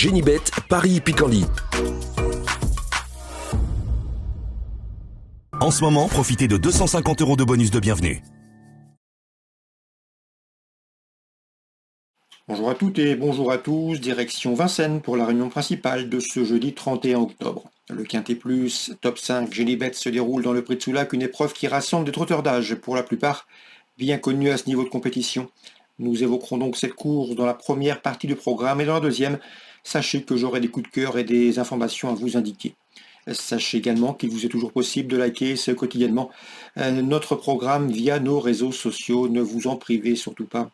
Génibet, Paris-Picanly. En ce moment, profitez de 250 € de bonus de bienvenue. Bonjour à toutes et bonjour à tous, direction Vincennes pour la réunion principale de ce jeudi 31 octobre. Le Quintet Plus Top 5 Génibet se déroule dans le Prix de Soulac, une épreuve qui rassemble des trotteurs d'âge, pour la plupart bien connus à ce niveau de compétition. Nous évoquerons donc cette course dans la première partie du programme et dans la deuxième, sachez que j'aurai des coups de cœur et des informations à vous indiquer. Sachez également qu'il vous est toujours possible de liker quotidiennement notre programme via nos réseaux sociaux, ne vous en privez surtout pas.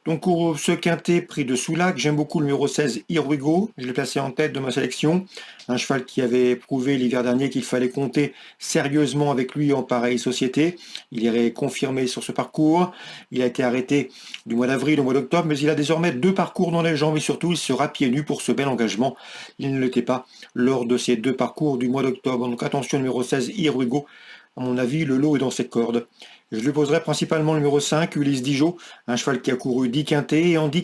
Donc pour ce quintet Prix de Soulac, j'aime beaucoup le numéro 16 Here We Go, je l'ai placé en tête de ma sélection, un cheval qui avait prouvé l'hiver dernier qu'il fallait compter sérieusement avec lui en pareille société. Il irait confirmé sur ce parcours, il a été arrêté du mois d'avril au mois d'octobre, mais il a désormais 2 parcours dans les jambes et surtout il sera pieds nus pour ce bel engagement. Il ne l'était pas lors de ces 2 parcours du mois d'octobre, donc attention numéro 16 Here We Go, à mon avis le lot est dans ses cordes. Je lui poserai principalement le numéro 5, Ulysse Dijon, un cheval qui a couru 10 quintés, et en 10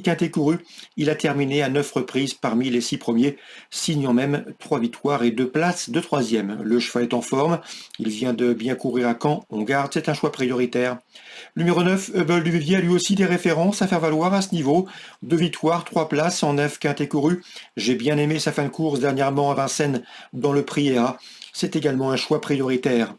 quintés courus, il a terminé à 9 reprises parmi les 6 premiers, signant même 3 victoires et 2 places de 3e. Le cheval est en forme, il vient de bien courir à Caen, on garde, c'est un choix prioritaire. Le numéro 9, Hubble du Vivier, a lui aussi des références à faire valoir à ce niveau. 2 victoires, 3 places en 9 quintés courus. J'ai bien aimé sa fin de course dernièrement à Vincennes dans le prix EA. C'est également un choix prioritaire.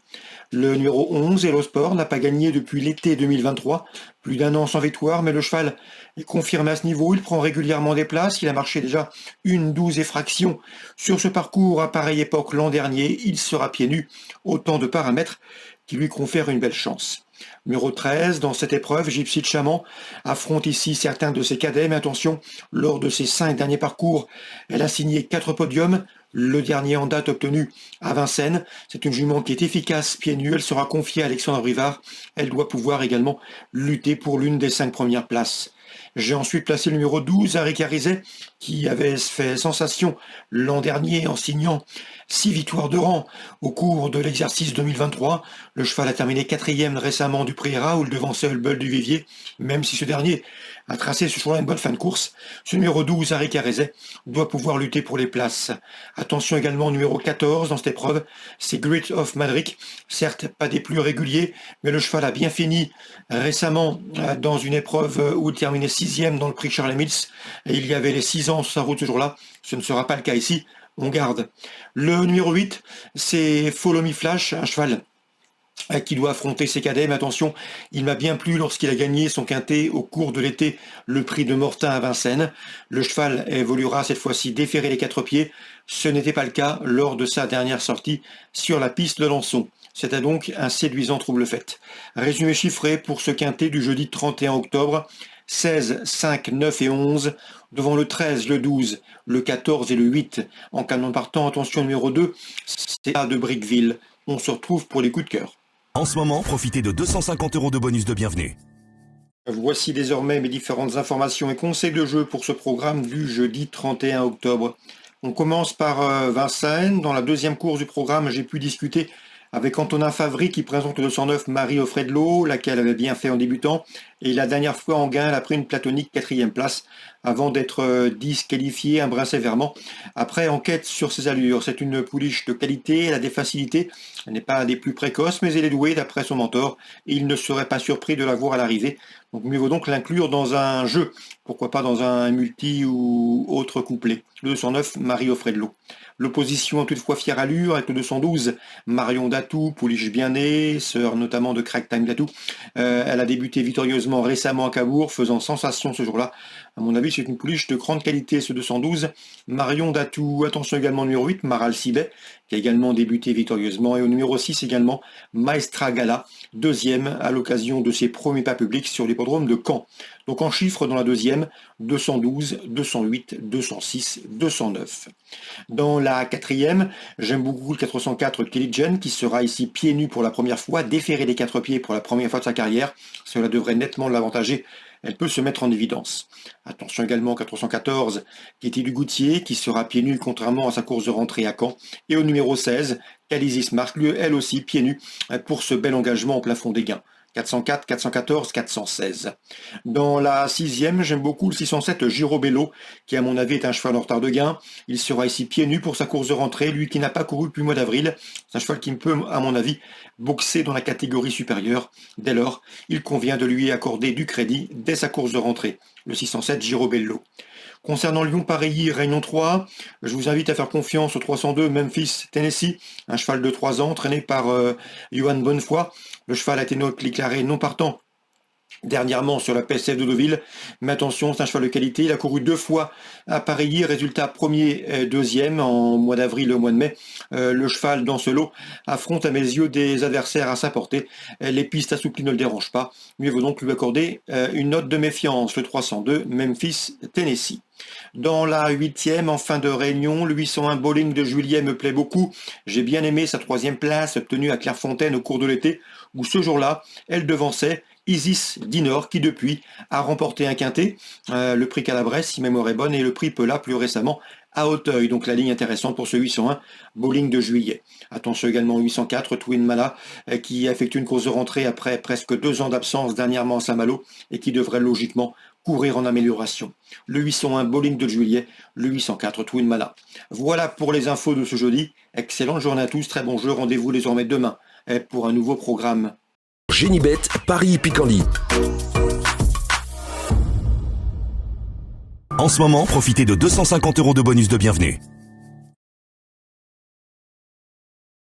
Le numéro 11, Hello Sport, n'a pas gagné depuis l'été 2023, plus d'1 an sans victoire, mais le cheval est confirmé à ce niveau, il prend régulièrement des places, il a marché déjà 1,12 et fractions sur ce parcours à pareille époque l'an dernier, il sera pieds nus, autant de paramètres qui lui confèrent une belle chance. Numéro 13, dans cette épreuve, Gypsy de Chaman affronte ici certains de ses cadets, mais attention, lors de ses 5 derniers parcours, elle a signé 4 podiums, le dernier en date obtenu à Vincennes. C'est une jument qui est efficace pieds nus, elle sera confiée à Alexandre Brivard, elle doit pouvoir également lutter pour l'une des 5 premières places. J'ai ensuite placé le numéro 12, Harry Carizet, qui avait fait sensation l'an dernier en signant 6 victoires de rang au cours de l'exercice 2023. Le cheval a terminé 4e récemment du prix ERA, où le devançait Hubble du Vivier, même si ce dernier a tracé ce jour-là une bonne fin de course. Ce numéro 12, Harry Carizet, doit pouvoir lutter pour les places. Attention également au numéro 14 dans cette épreuve, c'est Grit of Madrid. Certes, pas des plus réguliers, mais le cheval a bien fini récemment dans une épreuve où il terminait 6e dans le prix Charles Mills, et il y avait les 6 ans sur sa route ce jour-là. Ce ne sera pas le cas ici, on garde. Le numéro 8, c'est Follow Me Flash, un cheval qui doit affronter ses cadets, mais attention, il m'a bien plu lorsqu'il a gagné son quintet au cours de l'été, le prix de Mortain à Vincennes. Le cheval évoluera cette fois-ci déférer les 4 pieds, ce n'était pas le cas lors de sa dernière sortie sur la piste de Lançon. C'était donc un séduisant trouble-fête. Résumé chiffré pour ce quintet du jeudi 31 octobre, 16, 5, 9 et 11, devant le 13, le 12, le 14 et le 8. En canon partant, attention numéro 2, c'est A de Brickville. On se retrouve pour les coups de cœur. En ce moment, profitez de 250 € de bonus de bienvenue. Voici désormais mes différentes informations et conseils de jeu pour ce programme du jeudi 31 octobre. On commence par Vincennes. Dans la deuxième course du programme, j'ai pu discuter avec Antonin Favry qui présente le 209 Marie au frais de l'eau, laquelle avait bien fait en débutant. Et la dernière fois en gain, elle a pris une platonique 4e place avant d'être disqualifiée un brin sévèrement. Après, enquête sur ses allures. C'est une pouliche de qualité, elle a des facilités. Elle n'est pas des plus précoces, mais elle est douée d'après son mentor. Et il ne serait pas surpris de la voir à l'arrivée. Donc mieux vaut donc l'inclure dans un jeu. Pourquoi pas dans un multi ou autre couplet. Le 209 Marie au frais de l'eau. L'opposition a toutefois fière allure avec le 212 Marion Datou, pouliche bien née, sœur notamment de Crack Time Datou. Elle a débuté victorieusement récemment à Cabourg, faisant sensation ce jour-là. À mon avis, c'est une pouliche de grande qualité, ce 212. Marion Datou, attention également au numéro 8, Maral Sibet, qui a également débuté victorieusement. Et au numéro 6 également, Maestra Gala, 2e à l'occasion de ses premiers pas publics sur l'hippodrome de Caen. Donc en chiffres dans la deuxième, 212, 208, 206, 209. Dans la 4e, j'aime beaucoup le 404 Kelly Jen qui sera ici pieds nus pour la première fois, déféré des 4 pieds pour la première fois de sa carrière. Cela devrait nettement l'avantager. Elle peut se mettre en évidence. Attention également au 414, Kitty Dugoutier, qui sera pieds nus contrairement à sa course de rentrée à Caen. Et au numéro 16, Calisis marque elle aussi pieds nus pour ce bel engagement au plafond des gains. 404, 414, 416. Dans la 6e, j'aime beaucoup le 607 Girobello, qui à mon avis est un cheval en retard de gain. Il sera ici pieds nus pour sa course de rentrée, lui qui n'a pas couru depuis le mois d'avril. C'est un cheval qui peut, à mon avis, boxer dans la catégorie supérieure. Dès lors, il convient de lui accorder du crédit dès sa course de rentrée. Le 607 Girobello. Concernant Lyon-Pareilly, Réunion 3, je vous invite à faire confiance au 302 Memphis Tennessee, un cheval de 3 ans, traîné par Johan Bonnefoy. Le cheval a été déclaré non partant dernièrement sur la PSF de Deauville, mais attention, c'est un cheval de qualité. Il a couru 2 fois à Pareilly, résultat premier, deuxième en mois d'avril et au mois de mai. Le cheval dans ce lot affronte à mes yeux des adversaires à sa portée. Les pistes assouplies ne le dérangent pas. Mieux vaut donc lui accorder une note de méfiance, le 302 Memphis Tennessee. Dans la 8e, en fin de réunion, le 801 Bowling de Juillet me plaît beaucoup. J'ai bien aimé sa 3e place obtenue à Clairefontaine au cours de l'été, où ce jour-là, elle devançait Isis Dinor, qui depuis a remporté un quintet, le prix Calabresse, si mémoire est bonne, et le prix Pela plus récemment à Auteuil. Donc la ligne intéressante pour ce 801 Bowling de Juillet. Attention également au 804 Twin Mala, qui effectue une course de rentrée après presque 2 ans d'absence dernièrement à Saint-Malo, et qui devrait logiquement courir en amélioration. Le 801 Bowling de Juillet, le 804 Twin Mala. Voilà pour les infos de ce jeudi. Excellente journée à tous, très bon jeu. Rendez-vous désormais demain pour un nouveau programme. Génibet, Paris Picardie. En ce moment, profitez de 250 € de bonus de bienvenue.